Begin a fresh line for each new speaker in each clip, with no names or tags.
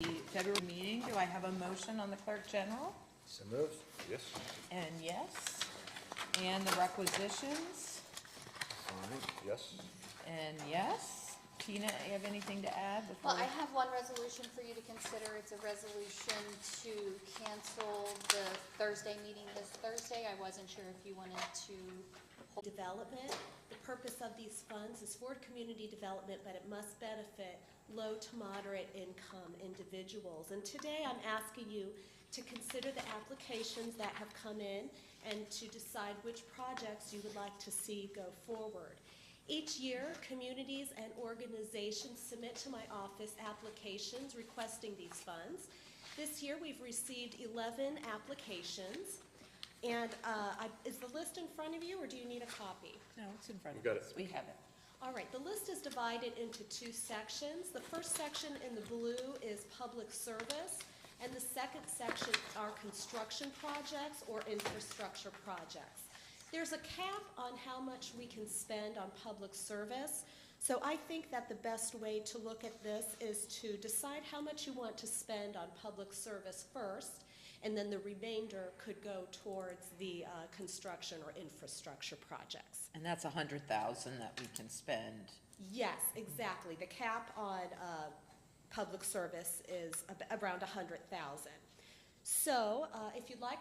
The February meeting, do I have a motion on the clerk general?
So moved.
Yes.
And yes. And the requisitions?
Fine.
Yes.
And yes. Tina, you have anything to add before?
Well, I have one resolution for you to consider. It's a resolution to cancel the Thursday meeting this Thursday. I wasn't sure if you wanted to hold.
Development. The purpose of these funds is for community development, but it must benefit low to moderate income individuals. And today I'm asking you to consider the applications that have come in and to decide which projects you would like to see go forward. Each year, communities and organizations submit to my office applications requesting these funds. This year, we've received 11 applications. And is the list in front of you, or do you need a copy?
No, it's in front of
We've got
us.
it.
We have it.
All right, the list is divided into two sections. The first section in the blue is public service, and the second section are construction projects or infrastructure projects. There's a cap on how much we can spend on public service, so I think that the best way to look at this is to decide how much you want to spend on public service first, and then the remainder could go towards the construction or infrastructure projects.
And that's 100,000 that we can spend.
Yes, exactly. The cap on public service is around 100,000. So if you'd like,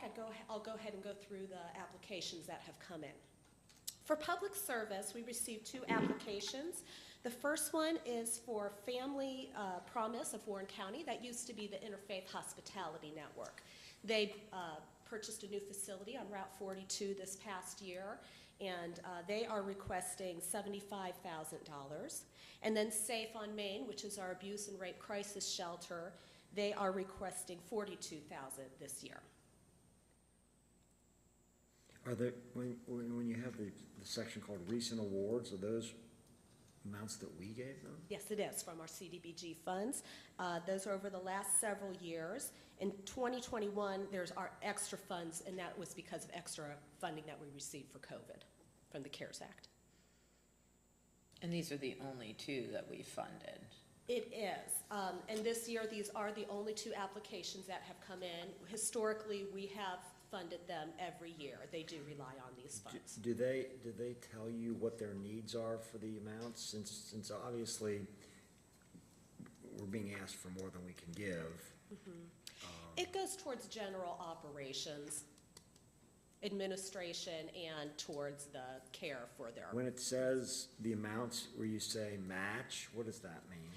I'll go ahead and go through the applications that have come in. For public service, we received 2 applications. The first one is for Family Promise of Warren County. That used to be the Interfaith Hospitality Network. They purchased a new facility on Route 42 this past year, and they are requesting $75,000. And then Safe on Main, which is our abuse and rape crisis shelter, they are requesting $42,000 this year.
Are there, when you have the section called recent awards, are those amounts that we gave them?
Yes, it is, from our CDBG funds. Those are over the last several years. In 2021, there's our extra funds, and that was because of extra funding that we received for COVID from the CARES Act.
And these are the only 2 that we funded.
It is, and this year, these are the only 2 applications that have come in. Historically, we have funded them every year. They do rely on these funds.
Do they tell you what their needs are for the amounts? Since obviously we're being asked for more than we can give.
It goes towards general operations, administration, and towards the care for their.
When it says the amounts where you say match, what does that mean?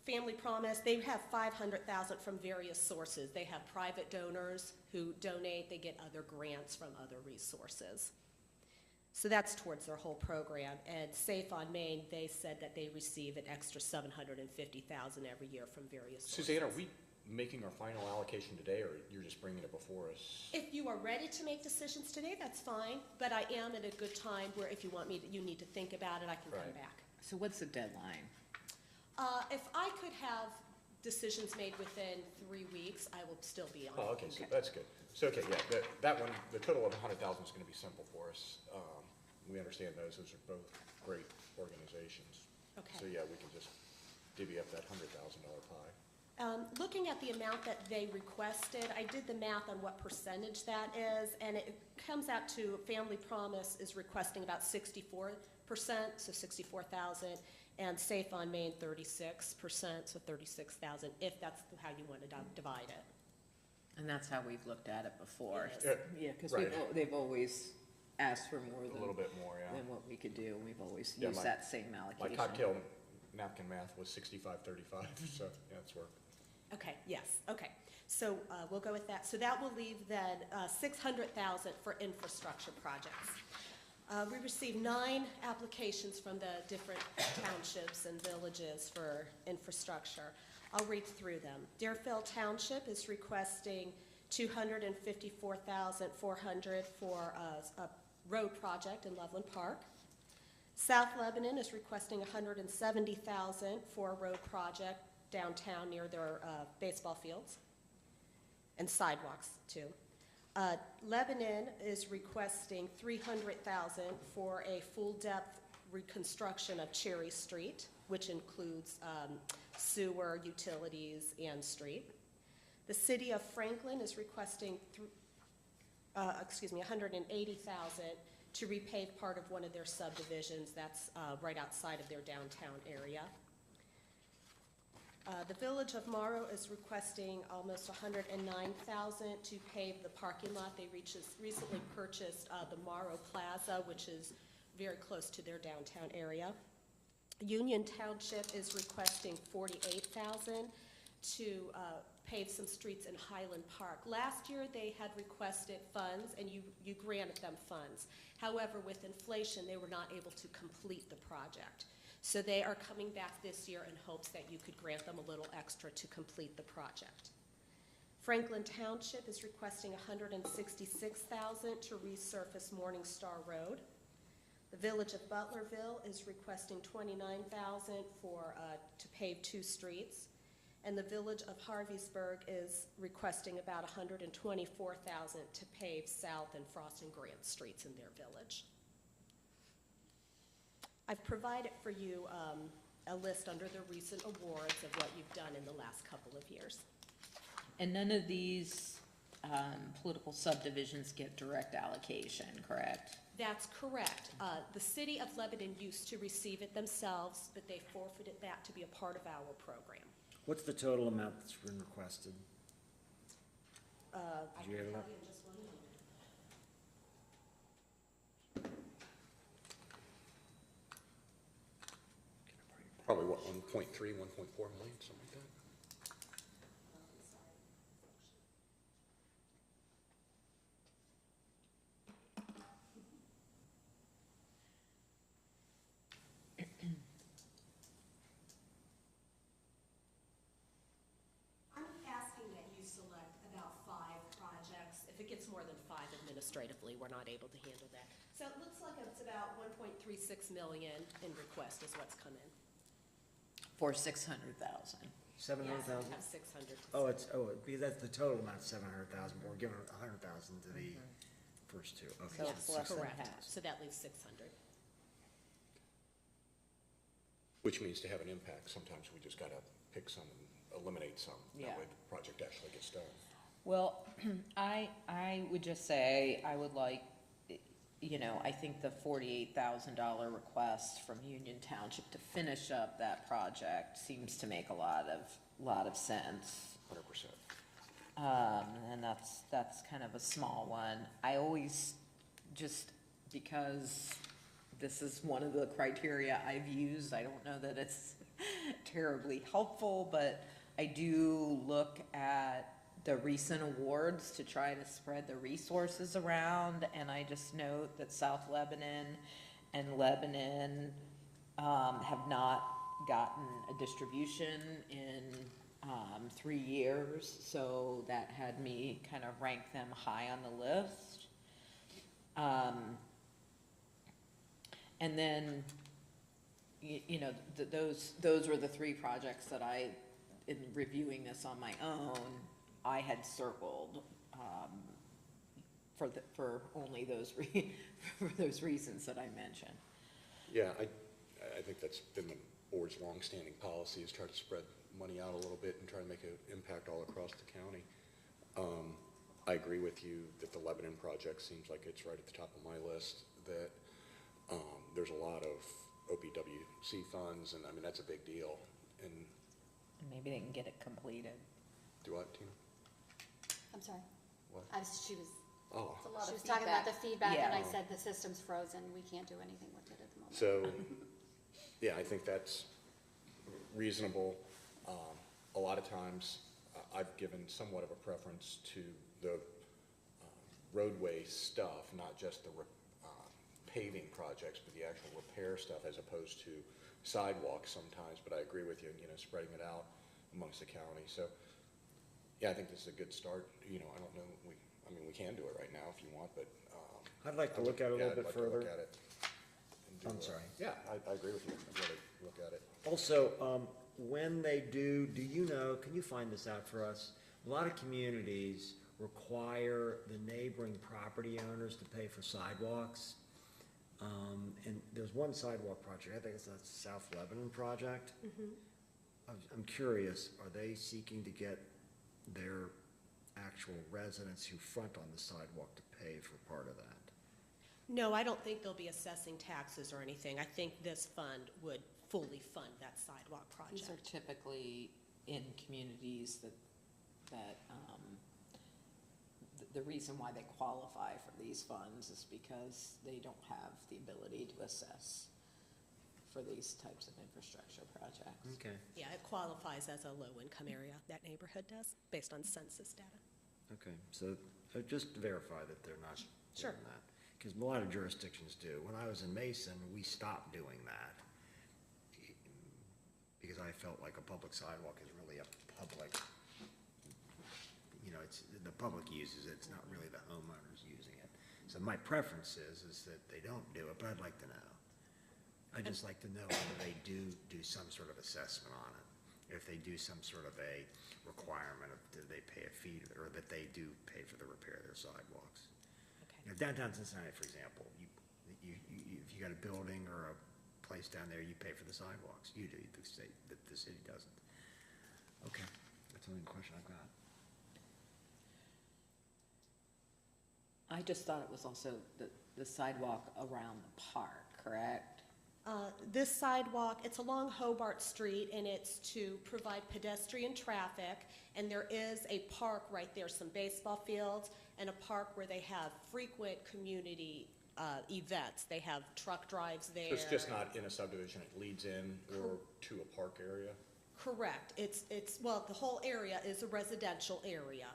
Family Promise, they have $500,000 from various sources. They have private donors who donate. They get other grants from other resources. So that's towards their whole program. And Safe on Main, they said that they receive an extra $750,000 every year from various sources.
Suzanne, are we making our final allocation today, or you're just bringing it before us?
If you are ready to make decisions today, that's fine. But I am at a good time where if you want me, you need to think about it, I can come
Right.
back.
So what's the deadline?
If I could have decisions made within 3 weeks, I will still be on.
Oh, okay, so that's good. So, okay, yeah, that one, the total of 100,000 is gonna be simple for us. We understand those are both great organizations.
Okay.
So, yeah, we can just divvy up that $100,000 pie.
Looking at the amount that they requested, I did the math on what percentage that is, and it comes out to Family Promise is requesting about 64%, so 64,000, and Safe on Main 36%, so 36,000, if that's how you want to divide it.
And that's how we've looked at it before.
Yes.
Yeah, because
Right.
they've always asked for more
A little bit more, yeah.
than what we could do, and we've always
Yeah,
used that same
My
allocation.
cocktail napkin math was 65-35, so, yeah, it's worked.
Okay, yes, okay. So we'll go with that. So that will leave then $600,000 for infrastructure projects. We received 9 applications from the different townships and villages for infrastructure. I'll read through them. Deerfield Township is requesting $254,400 for a road project in Loveland Park. South Lebanon is requesting $170,000 for a road project downtown near their baseball fields and sidewalks too. Lebanon is requesting $300,000 for a full-depth reconstruction of Cherry Street, which includes sewer, utilities, and street. The city of Franklin is requesting $180,000 to repave part of one of their subdivisions that's right outside of their downtown area. The Village of Morrow is requesting almost $109,000 to pave the parking lot. They recently purchased the Morrow Plaza, which is very close to their downtown area. Union Township is requesting $48,000 to pave some streets in Highland Park. Last year, they had requested funds, and you granted them funds. However, with inflation, they were not able to complete the project. So they are coming back this year in hopes that you could grant them a little extra to complete the project. Franklin Township is requesting $166,000 to resurface Morning Star Road. The Village of Butlerville is requesting $29,000 to pave 2 streets. And the Village of Harveysburg is requesting about $124,000 to pave South and Frost and Grant streets in their village. I've provided for you a list under the recent awards of what you've done in the last couple of years.
And none of these political subdivisions get direct allocation, correct?
That's correct. The city of Lebanon used to receive it themselves, but they forfeited that to be a part of our program.
What's the total amount that's been requested?
I
Did you
can
add it
tell
up?
you in just 1 moment.
Probably what, 1.3, 1.4 million, something like that?
I'm asking that you select about 5 projects. If it gets more than 5 administratively, we're not able to handle that. So it looks like it's about 1.36 million in request is what's come in.
For 600,000.
700,000?
Yes, I have 600 to
Because that's the total amount, 700,000, but we're giving 100,000 to the first 2.
So
Okay.
it's less than
correct.
half.
So that leaves 600.
Which means to have an impact, sometimes we just gotta pick some and eliminate some.
Yeah.
That way the project actually gets done.
Well, I would just say, I would like, I think the $48,000 request from Union Township to finish up that project seems to make a lot of sense.
100%.
And that's kind of a small one. I always, just because this is one of the criteria I've used, I don't know that it's terribly helpful, but I do look at the recent awards to try to spread the resources around, and I just note that South Lebanon and Lebanon have not gotten a distribution in 3 years, so that had me kind of rank them high on the list. And then, those were the 3 projects that in reviewing this on my own, I had circled, for only those for those reasons that I mentioned.
Yeah, I think that's been the board's longstanding policy, is try to spread money out a little bit and try to make an impact all across the county. I agree with you that the Lebanon project seems like it's right at the top of my list, that there's a lot of OPWC funds, and I mean, that's a big deal. And
And maybe they can get it completed.
do what, Tina?
I'm sorry.
What?
She was,
Oh,
she was talking about the feedback, and I
Yeah.
said the system's frozen, we can't do anything with it at the moment.
so, yeah, I think that's reasonable. A lot of times, I've given somewhat of a preference to the roadway stuff, not just the paving projects, but the actual repair stuff, as opposed to sidewalks sometimes. But I agree with you, spreading it out amongst the county. So, yeah, I think this is a good start. I don't know, we can do it right now if you want, but.
I'd like to look at it a little bit
I'd like to
further.
look at it and do
I'm
a-
sorry.
Yeah, I agree with you. I'd really look at it.
Also, when they do you know, can you find this out for us? A lot of communities require the neighboring property owners to pay for sidewalks. And there's one sidewalk project, I think it's a South Lebanon project. I'm curious, are they seeking to get their actual residents who front on the sidewalk to pay for part of that?
No, I don't think they'll be assessing taxes or anything. I think this fund would fully fund that sidewalk
These are
project.
typically in communities the reason why they qualify for these funds is because they don't have the ability to assess for these types of infrastructure projects.
Okay,
Yeah, it qualifies as a low-income area, that neighborhood does, based on census data.
okay, so just to verify that they're not
Sure.
doing that. Because a lot of jurisdictions do. When I was in Mason, we stopped doing that because I felt like a public sidewalk is really a public, it's, the public uses it, it's not really the homeowners using it. So my preference is that they don't do it, but I'd like to know. I'd just like to know whether they do some sort of assessment on it. If they do some sort of a requirement of, do they pay a fee, or that they do pay for the repair of their sidewalks.
Okay.
Downtown Cincinnati, for example, if you got a building or a place down there, you pay for the sidewalks. You do, the city doesn't. Okay, that's the only question I've got.
I just thought it was also the sidewalk around the park, correct?
This sidewalk, it's along Hobart Street, and it's to provide pedestrian traffic, and there is a park right there, some baseball fields, and a park where they have frequent community events. They have truck drives there.
So it's just not in a subdivision, it leads in or to a park area?
Correct. Well, the whole area is a residential area,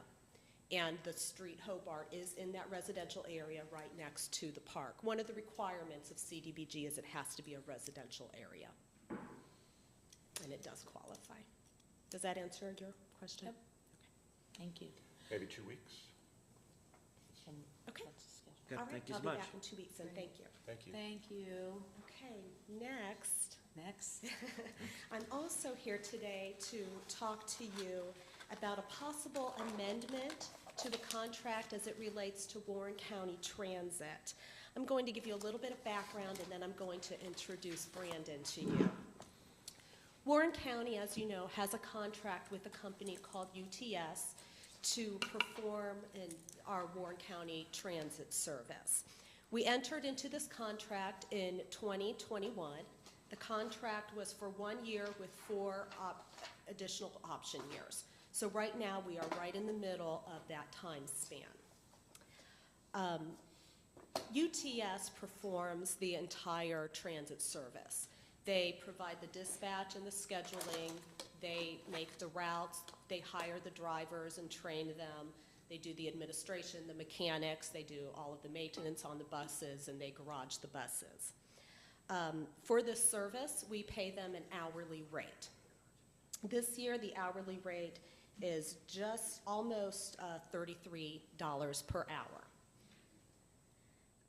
and the street Hobart is in that residential area right next to the park. One of the requirements of CDBG is it has to be a residential area, and it does qualify. Does that answer your question?
Yep. Thank you.
Maybe 2 weeks?
Okay.
Good,
All right,
thank you
I'll
so
be
much.
back in 2 weeks, and thank you.
Thank you.
Thank you.
Okay, next,
Next.
I'm also here today to talk to you about a possible amendment to the contract as it relates to Warren County Transit. I'm going to give you a little bit of background, and then I'm going to introduce Brandon to you. Warren County, as you know, has a contract with a company called UTS to perform in our Warren County Transit service. We entered into this contract in 2021. The contract was for 1 year with 4 additional option years. So right now, we are right in the middle of that time span. UTS performs the entire transit service. They provide the dispatch and the scheduling, they make the routes, they hire the drivers and train them, they do the administration, the mechanics, they do all of the maintenance on the buses, and they garage the buses. For this service, we pay them an hourly rate. This year, the hourly rate is just almost $33 per hour.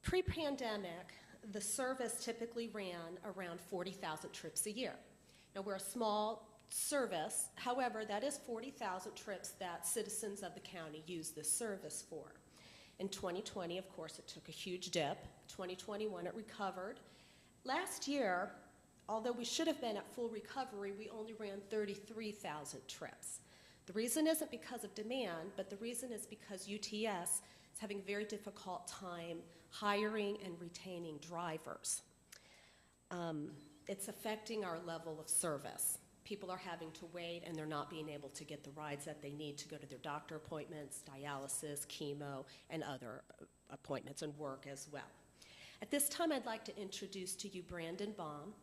Pre-pandemic, the service typically ran around 40,000 trips a year. Now, we're a small service, however, that is 40,000 trips that citizens of the county use this service for. In 2020, of course, it took a huge dip. 2021, it recovered. Last year, although we should have been at full recovery, we only ran 33,000 trips. The reason isn't because of demand, but the reason is because UTS is having a very difficult time hiring and retaining drivers. It's affecting our level of service. People are having to wait, and they're not being able to get the rides that they need to go to their doctor appointments, dialysis, chemo, and other appointments and work as well. At this time, I'd like to introduce to you Brandon Baum.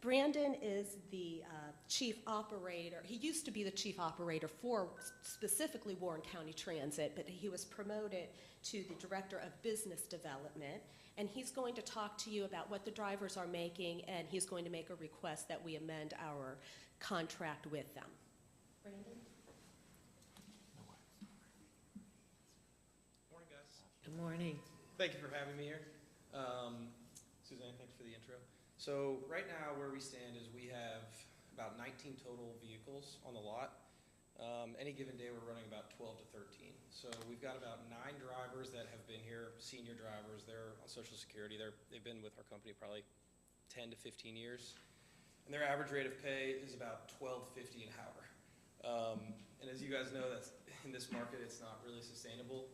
Brandon is the chief operator. He used to be the chief operator for specifically Warren County Transit, but he was promoted to the director of business development, and he's going to talk to you about what the drivers are making, and he's going to make a request that we amend our contract with them. Brandon?
Morning, guys.
Good morning.
Thank you for having me here. Suzanne, thanks for the intro. So right now where we stand is we have about 19 total vehicles on the lot. Any given day we're running about 12 to 13. So we've got about 9 drivers that have been here, senior drivers. They're on Social Security. They've been with our company probably 10 to 15 years. and their average rate of pay is about $12.50 an hour. And as you guys know, that's, in this market, it's not really sustainable.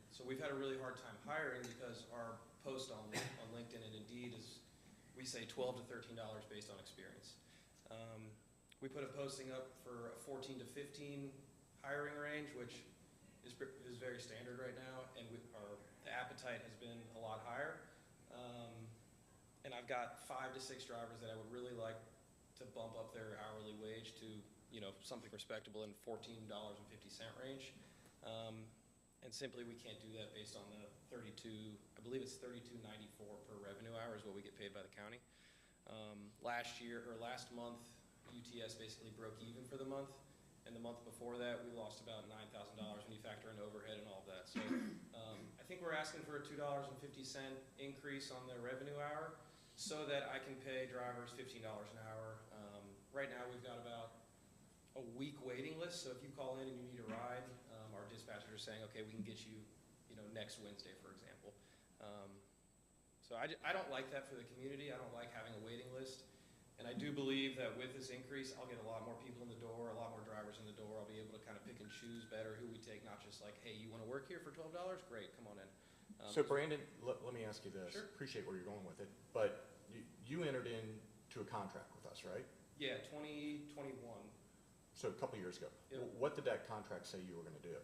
So we've had a really hard time hiring because our post on LinkedIn and Indeed is, we say $12 to $13 based on experience. We put a posting up for a 14 to 15 hiring range, which is very standard right now, and the appetite has been a lot higher. And I've got 5 to 6 drivers that I would really like to bump up their hourly wage to, you know, something respectable in $14.50 range. And simply we can't do that based on the 32, I believe it's $32.94 per revenue hour is what we get paid by the county. Last month, UTS basically broke even for the month, and the month before that, we lost about $9,000 when you factor in overhead and all of that. So I think we're asking for a $2.50 increase on the revenue hour so that I can pay drivers $15 an hour. Right now, we've got about a week waiting list, so if you call in and you need a ride, our dispatchers are saying, okay, we can get you, you know, next Wednesday, for example. So I don't like that for the community. I don't like having a waiting list. And I do believe that with this increase, I'll get a lot more people in the door, a lot more drivers in the door. I'll be able to kind of pick and choose better who we take, not just like, hey, you want to work here for $12? Great, come on in.
So Brandon, let me ask you this.
Sure.
Appreciate where you're going with it, but you entered into a contract with us, right?
Yeah, 2021.
So a couple years ago.
Yep.
What did that contract say you were going to do?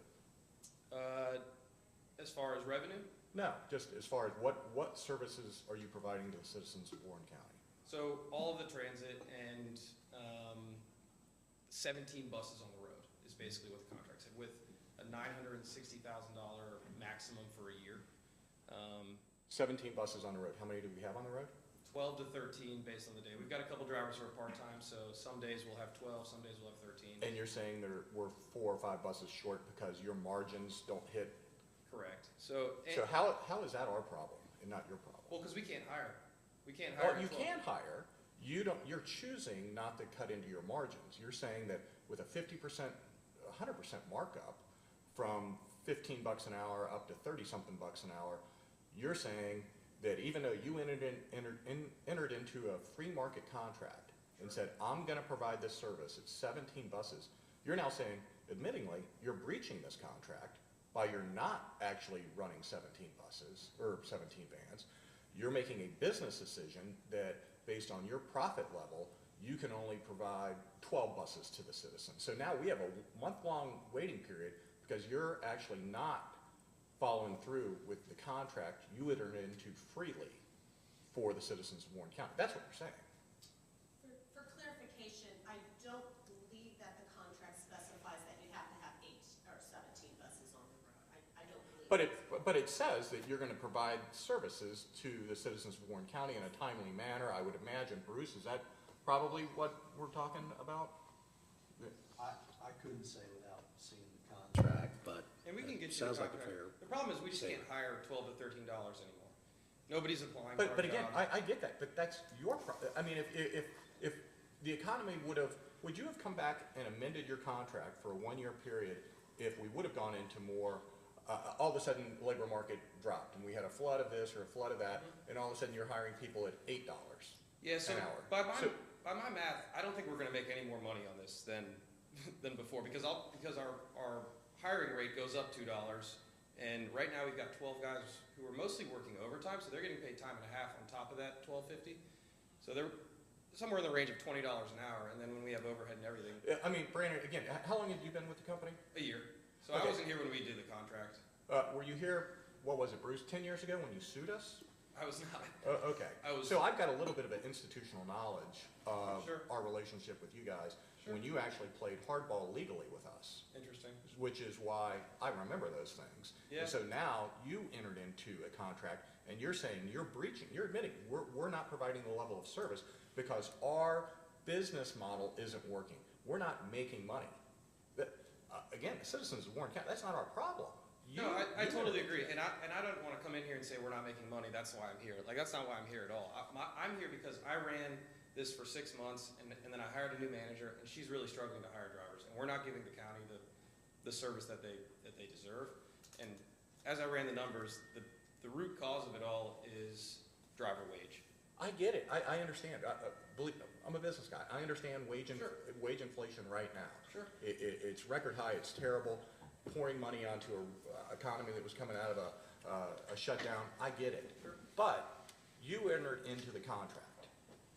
As far as revenue,
No, just as far as what services are you providing to the citizens of Warren County?
so all of the transit and 17 buses on the road is basically what the contract said, with a $960,000 maximum for a year.
17 buses on the road. How many do we have on the road?
12 to 13 based on the day. We've got a couple drivers who are part-time, so some days we'll have 12, some days we'll have 13.
And you're saying we're 4 or 5 buses short because your margins don't hit?
Correct. So
how is that our problem and not your problem?
well, because we can't hire. We can't
Well,
hire.
you
12.
can hire. You're choosing not to cut into your margins. You're saying that with a 50%, 100% markup from $15 an hour up to 30-something bucks an hour, you're saying that even though you entered into a free market contract and said, I'm going to provide this service, it's 17 buses, you're now saying, admittingly, you're breaching this contract by you're not actually running 17 buses or 17 vans. You're making a business decision that based on your profit level, you can only provide 12 buses to the citizens. So now we have a month-long waiting period because you're actually not following through with the contract you entered into freely for the citizens of Warren County. That's what you're saying.
For clarification, I don't believe that the contract specifies that you have to have 8 or 17 buses on the road. I don't believe.
But it says that you're going to provide services to the citizens of Warren County in a timely manner. I would imagine, Bruce, is that probably what we're talking about?
I couldn't say without seeing the contract, but
And we can get you
sounds
the
like a
contract.
fair.
The problem is we just can't hire $12 to $13 anymore. Nobody's applying for our
But again,
job.
I get that, but that's your problem. I mean, if the economy would you have come back and amended your contract for a 1-year period if we would have gone into more, all of a sudden, labor market dropped, and we had a flood of this or a flood of that, and all of a sudden you're hiring people at $8
Yeah, so
an hour.
by
So-
my math, I don't think we're going to make any more money on this than before because our hiring rate goes up $2, and right now we've got 12 guys who are mostly working overtime, so they're getting paid time and a half on top of that $12.50. So they're somewhere in the range of $20 an hour, and then when we have overhead and everything,
I mean, Brandon, again, how long have you been with the company?
a year. So I
Okay.
wasn't here when we did the contract.
Were you here, what was it, Bruce, 10 years ago when you sued us?
I was not.
Okay.
I was-
So I've got a little bit of an institutional knowledge of
Sure.
our relationship with you guys
Sure.
when you actually played hardball legally with us,
Interesting.
which is why I remember those things.
Yeah.
And so now you entered into a contract and you're saying you're breaching, you're admitting we're not providing the level of service because our business model isn't working. We're not making money. Again, the citizens of Warren County, that's not our problem.
No, I
You
totally
entered
agree, and I don't want to come in here and say we're not making money. That's why I'm here. Like that's not why I'm here at all. I'm here because I ran this for 6 months, and then I hired a new manager, and she's really struggling to hire drivers, and we're not giving the county the service that they deserve. And as I ran the numbers, the root cause of it all is driver wage.
I get it, I understand, believe, I'm a business guy, I understand wage inflation right now.
Sure.
It's record high, it's terrible, pouring money onto a economy that was coming out of a shutdown, I get it. But you entered into the contract.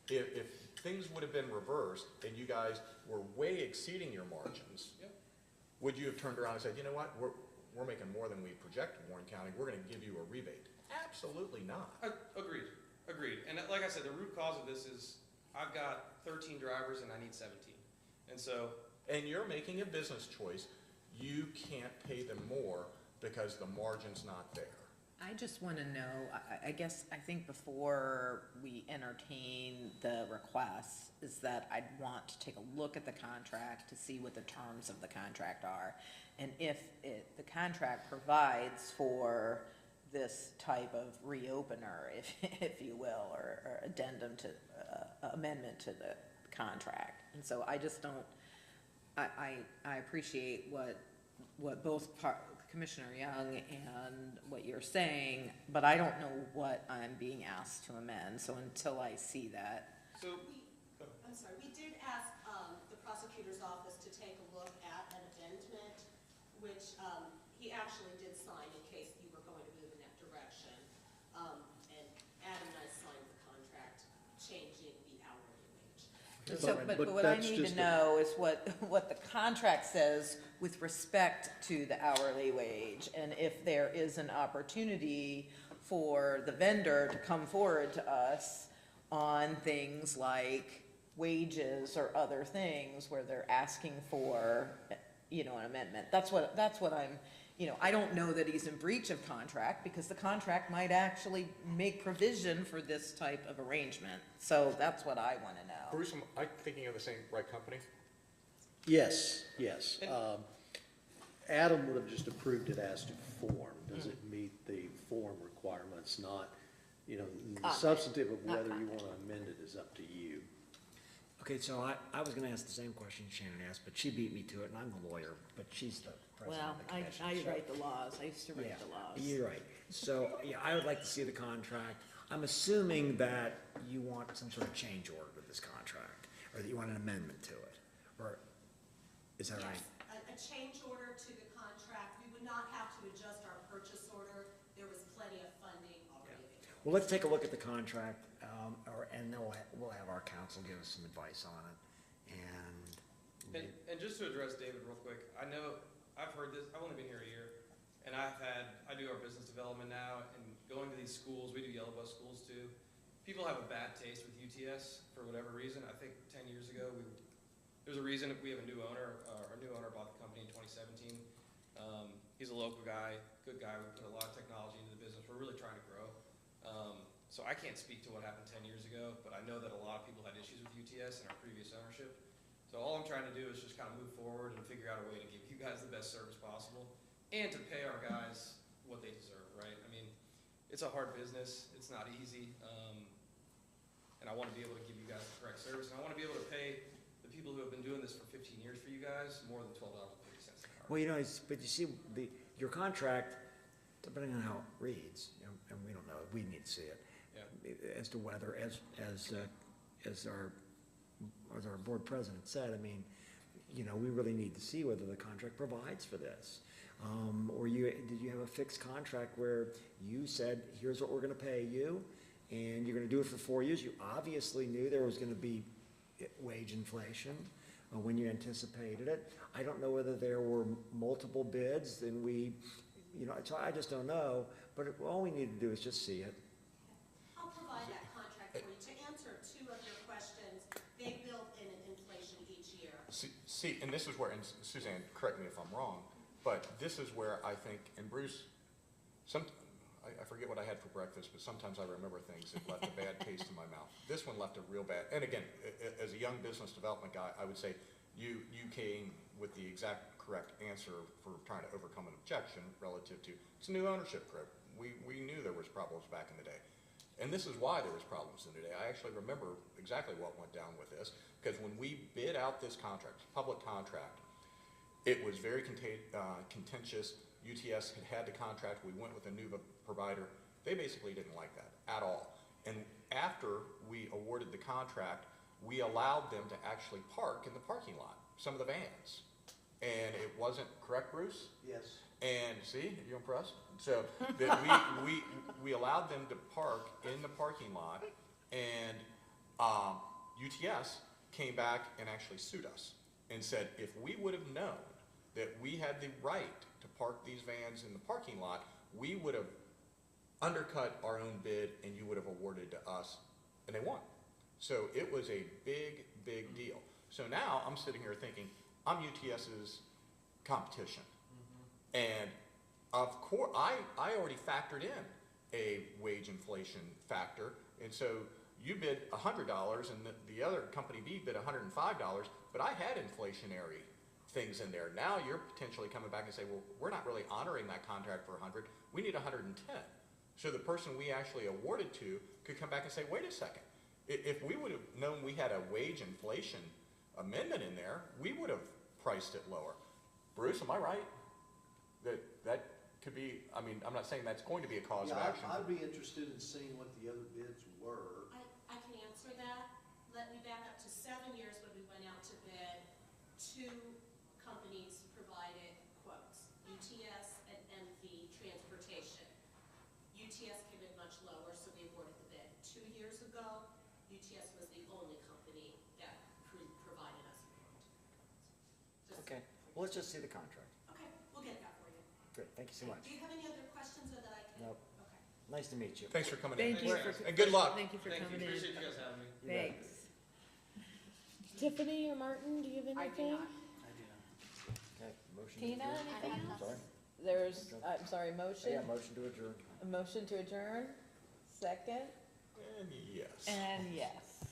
If things would have been reversed and you guys were way exceeding your margins,
Yep.
would you have turned around and said, you know what, we're making more than we project in Warren County, we're gonna give you a rebate? Absolutely not.
Agreed. And like I said, the root cause of this is I've got 13 drivers and I need 17. And so,
And you're making a business choice, you can't pay them more because the margin's not there.
I just want to know, I guess, I think before we entertain the requests, is that I'd want to take a look at the contract to see what the terms of the contract are. And if the contract provides for this type of reopener, if you will, or addendum to, amendment to the contract. And so I just don't, I appreciate what both Commissioner Young and what you're saying, but I don't know what I'm being asked to amend, so until I see that.
so
I'm sorry, we did ask the prosecutor's office to take a look at an amendment, which he actually did sign in case you were going to move in that direction. And Adam and I signed the contract changing the hourly wage.
So, but what I need to know is what the contract says with respect to the hourly wage, and if there is an opportunity for the vendor to come forward to us on things like wages or other things where they're asking for, an amendment. That's what I'm, I don't know that he's in breach of contract, because the contract might actually make provision for this type of arrangement. So that's what I want to know.
Bruce, am I thinking of the same right company?
Yes, yes. Adam would have just approved it as to form. Does it meet the form requirements, not, the substantive of whether you want to amend it is up to you.
Okay, so I was gonna ask the same question Shannon asked, but she beat me to it, and I'm the lawyer, but she's the president
Well,
of the commission.
I
so-
write the laws. I used to write
Yeah,
the laws.
you're right. So, yeah, I would like to see the contract. I'm assuming that you want some sort of change order to this contract, or that you want an amendment to it, or, is that right?
Yes, a change order to the contract. We would not have to adjust our purchase order. There was plenty of funding already available.
Well, let's take a look at the contract, and then we'll have our counsel give us some advice on it,
And just to address David real quick, I know, I've heard this, I've only been here a year, and I do our business development now, and going to these schools, we do yellow bus schools too. People have a bad taste with UTS for whatever reason. I think 10 years ago, there's a reason we have a new owner. Our new owner bought the company in 2017. He's a local guy, good guy. We put a lot of technology into the business. We're really trying to grow. So I can't speak to what happened 10 years ago, but I know that a lot of people had issues with UTS and our previous ownership. So all I'm trying to do is just kind of move forward and figure out a way to give you guys the best service possible and to pay our guys what they deserve, right? I mean, it's a hard business. It's not easy. And I want to be able to give you guys the correct service. And I want to be able to pay the people who have been doing this for 15 years for you guys more than $12.50 an hour.
well, but you see, your contract, depending on how it reads, and we don't know, we need to see it, as to whether, as our board president said, I mean, we really need to see whether the contract provides for this. Or did you have a fixed contract where you said, here's what we're gonna pay you, and you're gonna do it for 4 years? You obviously knew there was gonna be wage inflation when you anticipated it. I don't know whether there were multiple bids, and so I just don't know, but all we need to do is just see it.
I'll provide that contract for you. To answer two of your questions, they built in an inflation each year.
See, and this is where, and Suzanne, correct me if I'm wrong, but this is where I think, and Bruce, I forget what I had for breakfast, but sometimes I remember things that left a bad taste in my mouth. This one left a real bad, and again, as a young business development guy, I would say you came with the exact correct answer for trying to overcome an objection relative to, it's a new ownership group. We knew there was problems back in the day. And this is why there was problems in the day. I actually remember exactly what went down with this, because when we bid out this contract, public contract, it was very contentious. UTS had the contract. We went with a new provider. They basically didn't like that at all. And after we awarded the contract, we allowed them to actually park in the parking lot, some of the vans. And it wasn't, correct, Bruce?
Yes.
And see, you impressed? So that we allowed them to park in the parking lot, and UTS came back and actually sued us and said, if we would have known that we had the right to park these vans in the parking lot, we would have undercut our own bid and you would have awarded to us, and they won. So it was a big, big deal. So now I'm sitting here thinking, I'm UTS's competition. And of course, I already factored in a wage inflation factor, and so you bid $100 and the other company B bid $105, but I had inflationary things in there. Now you're potentially coming back and say, well, we're not really honoring that contract for 100, we need 110. So the person we actually awarded to could come back and say, wait a second, if we would have known we had a wage inflation amendment in there, we would have priced it lower. Bruce, am I right? That could be, I mean, I'm not saying that's going to be a cause of action.
I'd be interested in seeing what the other bids were.
I can answer that. Let me back up to 7 years when we went out to bid. 2 companies provided quotes, UTS and MV Transportation. UTS came in much lower, so we awarded the bid. 2 years ago, UTS was the only company that provided us a quote.
Okay, well, let's just see the contract.
Okay, we'll get that for you.
Great, thank you so much.
Do you have any other questions or that I can?
Nope.
Okay.
Nice to meet you.
Thanks for coming in.
Thank you
Thanks,
for.
And good luck.
Thank you for
Thank you,
coming in.
appreciate you guys having me.
You bet.
Thanks.
Tiffany or Martin, do you have
I do
anything?
not.
Okay, motion to
Tina,
adjourn.
anything?
Sorry?
There's, I'm sorry, motion?
Yeah, motion to adjourn.
A motion to adjourn, second,
And yes.
And yes.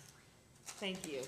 Thank you.